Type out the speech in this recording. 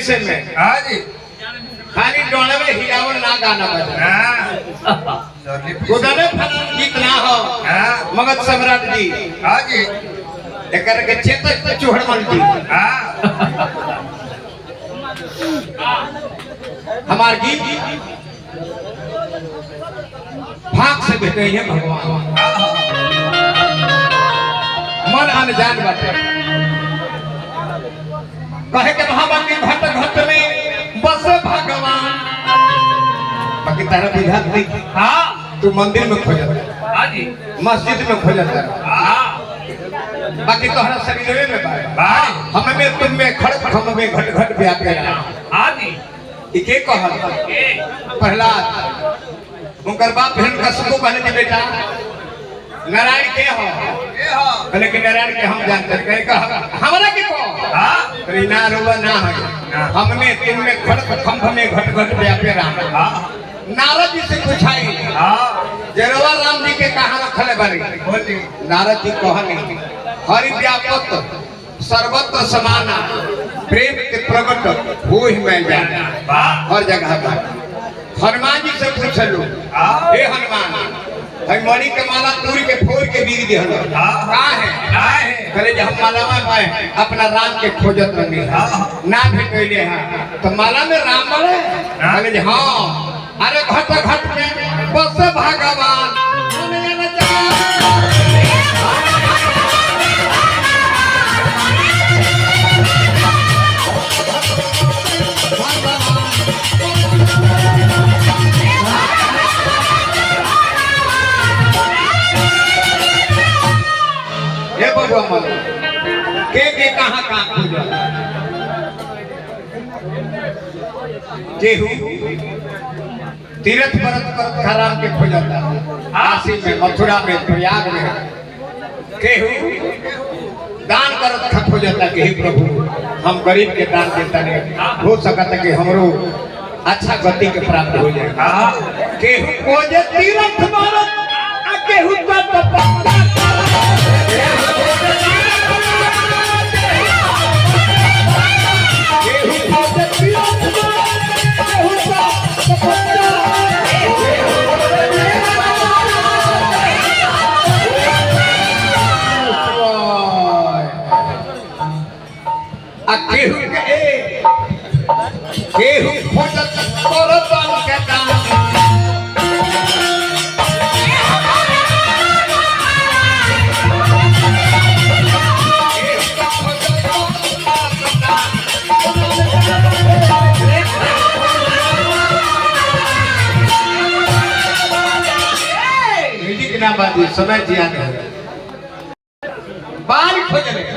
विषय में। हाँ जी। खाली डोले में हिलावल ना गाना बजा। गुदले फलन गीत ना हो। मगध सम्राट जी। हाँ जी। एकर के चेतक चूहड़मल जी। हमार गीत भाग से भेटे हैं भगवान। मन अनजान बाटे कहे के महाबाकी घट घट में बस भगवान। बाकी तारा बुझात नहीं। हाँ तू मंदिर में खोजता। हाँ जी। मस्जिद में खोजता। हाँ बाकी तोहरा शरीर में भाई हम में तुम में खड़ हम में घट घट व्यापे। हाँ जी। इके कहल प्रहलाद उनकर बाप बहन का सबको कहने के बेटा नारायण के हो कहले कि नारायण के हम जानते कहे कहा हमरा के को हां ना रोवा ना है हम में तुम में खड़ खंभ में घट घट व्यापे राम। नारद जी से पूछाई जरवा राम जी के कहां रखले बारी बोली नारद जी कहनी हरि व्यापक सर्वत्र समाना प्रेम के प्रकट हो ही मैं जाना हर जगह पर। हनुमान जी से पूछलो हे हनुमान भाई मणि के माला तोड़ के फोड़ के बिक दे हलो का है कहले हम माला में पाए अपना राम के खोजत रही ना भेटले हां तो माला में राम बोले कहले हां अरे घट घट में बस भगवान के कहां कहां खोजा केहू तीर्थ व्रत करत खराम के खोजता काशी में मथुरा में प्रयाग में केहू दान करत खोजता कि हे प्रभु हम गरीब के दान देता नहीं हो सकता कि हमरो अच्छा गति के प्राप्त हो जाए। केहू खोजे तीर्थ व्रत आ केहू तपस्या केहू केहू खोजत करतन के दान म्यूजिक ना बाजी समय जिया बाल खोजले।